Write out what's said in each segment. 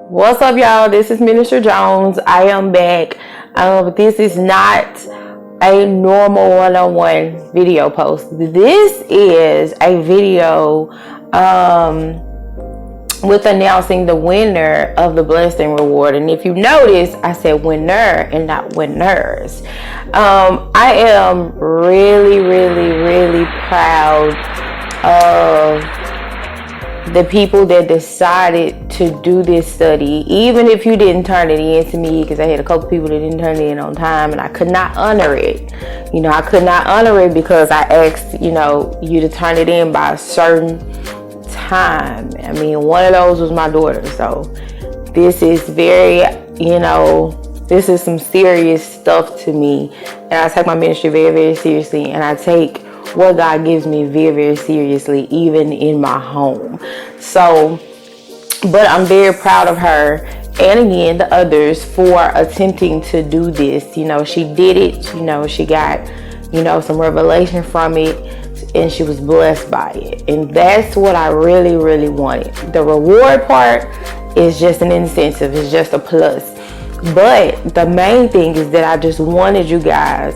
What's up, y'all? This is Minister Jones. I am back. This is not a normal one-on-one video post. This is a video with announcing the winner of the Blessing Reward. And if you notice, I said winner and not winners. I am really proud of the people that decided to do this study, even if you didn't turn it in to me, because I had a couple people that didn't turn it in on time, and I could not honor it. I could not honor it because I asked, you to turn it in by a certain time. I mean, one of those was my daughter. So this is this is some serious stuff to me. And I take my ministry very seriously, and I take what God gives me very seriously, even in my home. So, but I'm very proud of her, and again, the others, for attempting to do this. She did it. She got, some revelation from it, and she was blessed by it. And that's what I really wanted. The reward part is just an incentive. It's just a plus. But the main thing is that I just wanted you guys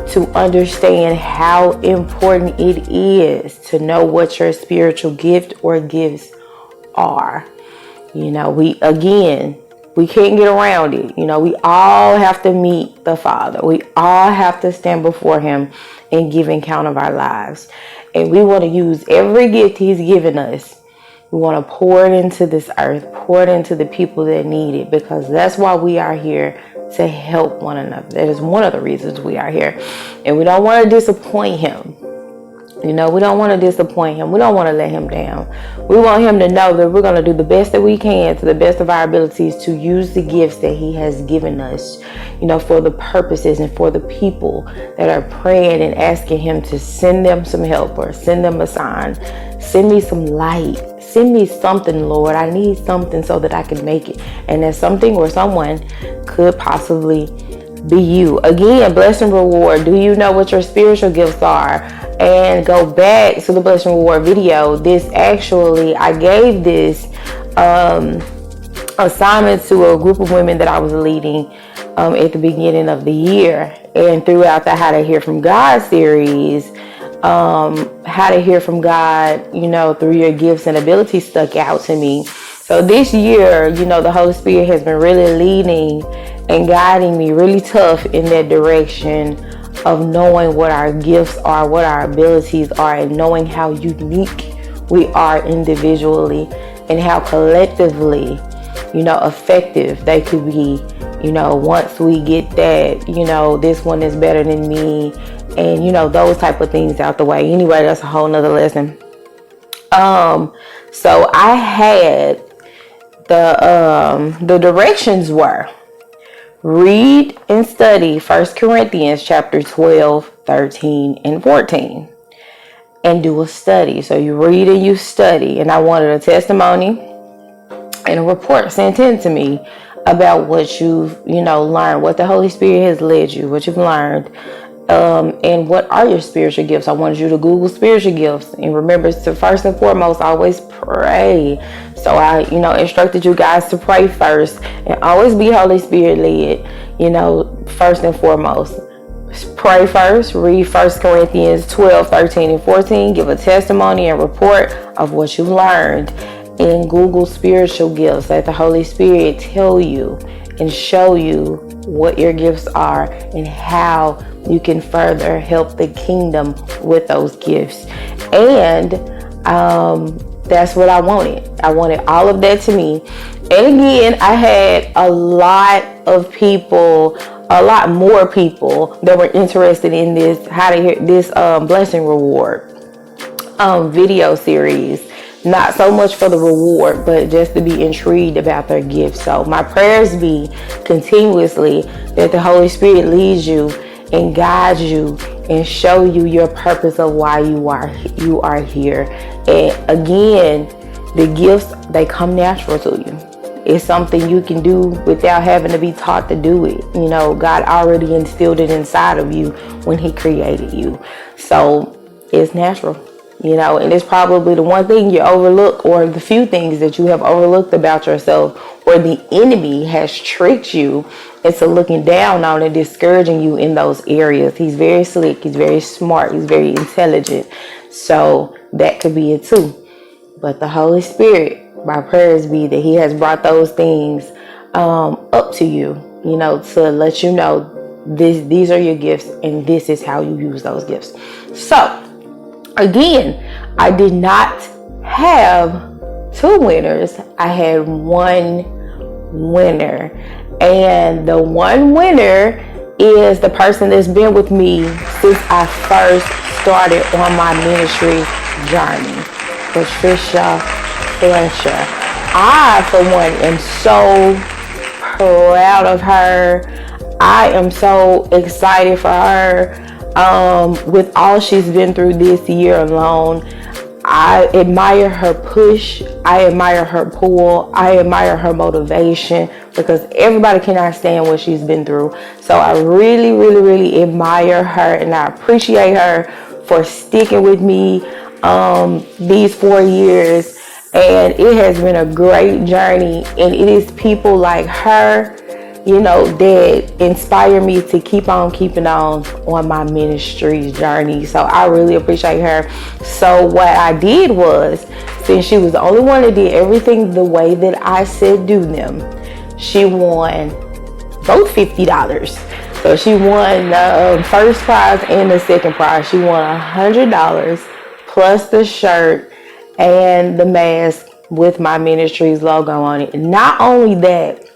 to understand how important it is to know what your spiritual gift or gifts are. We can't get around it. We all have to meet the Father. We all have to stand before Him and give account of our lives. And we want to use every gift He's given us. We want to pour it into this earth, pour it into the people that need it, because that's why we are here, to help one another. That is one of the reasons we are here. And we don't want to disappoint Him. We don't want to disappoint Him. We don't want to let Him down. We want Him to know that we're going to do the best that we can, to the best of our abilities, to use the gifts that He has given us, for the purposes and for the people that are praying and asking Him to send them some help or send them a sign. Send me some light. Send me something, Lord. I need something so that I can make it. And that something or someone could possibly be you. Again, blessing reward. Do you know what your spiritual gifts are? And go back to the blessing reward video. I gave this assignment to a group of women that I was leading at the beginning of the year. And throughout the How to Hear from God series, how to hear from God, through your gifts and abilities stuck out to me. So this year, the Holy Spirit has been really leading and guiding me really tough in that direction of knowing what our gifts are, what our abilities are, and knowing how unique we are individually and how collectively, effective they could be, once we get that, this one is better than me, and those type of things out the way. Anyway, that's a whole nother lesson. So I had the directions were: read and study 1 Corinthians chapter 12, 13, and 14. And do a study. So you read and you study. And I wanted a testimony and a report sent in to me about what you've, learned, what the Holy Spirit has led you, what you've learned. And what are your spiritual gifts? I wanted you to Google spiritual gifts, and remember to first and foremost always pray. So I instructed you guys to pray first and always be Holy Spirit led. First and foremost, pray first. Read 1 Corinthians 12, 13, and 14. Give a testimony and report of what you've learned. And Google spiritual gifts. Let the Holy Spirit tell you and show you what your gifts are and how you can further help the kingdom with those gifts. And that's what I wanted. I wanted all of that to me. And again, I had a lot more people that were interested in this How to Hear this blessing reward video series. Not so much for the reward, but just to be intrigued about their gifts. So my prayers be continuously that the Holy Spirit leads you and guides you and show you your purpose of why you are here. And again, the gifts, they come natural to you. It's something you can do without having to be taught to do it. God already instilled it inside of you when He created you. So it's natural. You know, and it's probably the one thing you overlook, or the few things that you have overlooked about yourself, or the enemy has tricked you into looking down on and discouraging you in those areas. He's very slick, he's very smart, he's very intelligent. So that could be it too. But the Holy Spirit, my prayers be that he has brought those things up to you, you know, to let you know these are your gifts and this is how you use those gifts. So again, I did not have 2 winners. I had 1 winner. And the 1 winner is the person that's been with me since I first started on my ministry journey, Patricia Fletcher. I, for one, am so proud of her. I am so excited for her. With all she's been through this year alone, I admire her push, I admire her pull, I admire her motivation, because everybody cannot stand what she's been through. So I really, really, really admire her, and I appreciate her for sticking with me these 4 years. And it has been a great journey, and it is people like her, you know, that inspire me to keep on keeping on my ministry journey. So I really appreciate her. So what I did was, since she was the only one that did everything the way that I said do them, she won both $50. So she won the first prize and the second prize. She won $100 plus the shirt and the mask with my ministry's logo on it. And not only that,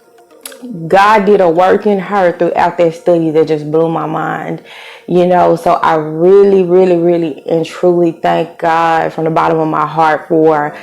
God did a work in her throughout that study that just blew my mind, you know. So I really, really, really and truly thank God from the bottom of my heart for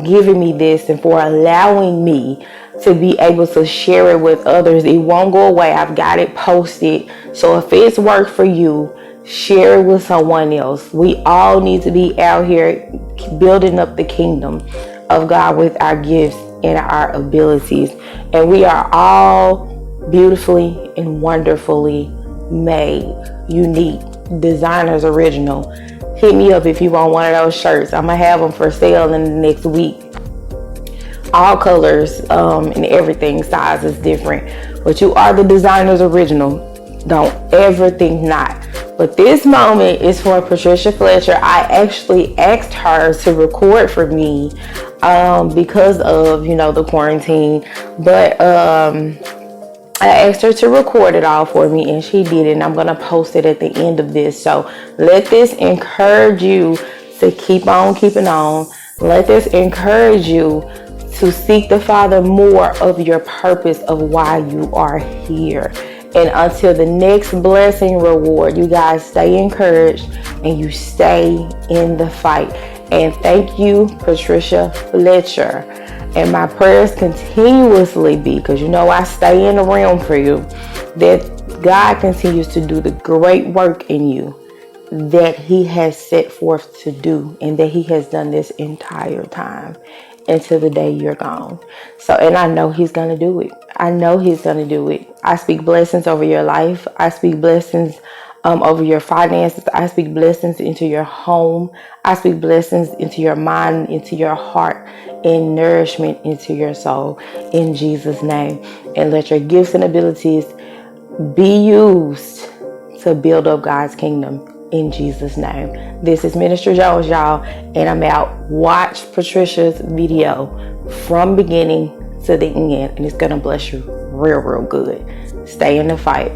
giving me this and for allowing me to be able to share it with others. It won't go away. I've got it posted. So if it's worked for you, share it with someone else. We all need to be out here building up the kingdom of God with our gifts and our abilities. And we are all beautifully and wonderfully made, unique, designers original. Hit me up if you want one of those shirts. I'm gonna have them for sale in the next week. All colors and everything, size is different, but you are the designer's original. Don't ever think not. But this moment is for Patricia Fletcher. I actually asked her to record for me because of, you know, the quarantine. But I asked her to record it all for me, and she did it. And I'm going to post it at the end of this. So let this encourage you to keep on keeping on. Let this encourage you to seek the Father more of your purpose of why you are here. And until the next blessing reward, you guys stay encouraged and you stay in the fight. And thank you, Patricia Fletcher. And my prayers continuously be, because you know I stay in the realm for you, that God continues to do the great work in you that he has set forth to do, and that he has done this entire time until the day you're gone. So, and I know he's going to do it. I know he's going to do it. I speak blessings over your life. I speak blessings over your finances. I speak blessings into your home. I speak blessings into your mind, into your heart, and nourishment into your soul in Jesus' name. And let your gifts and abilities be used to build up God's kingdom in Jesus' name. This is Minister Jones, y'all, and I'm out. Watch Patricia's video from beginning to the end, and it's gonna bless you real, real good. Stay in the fight.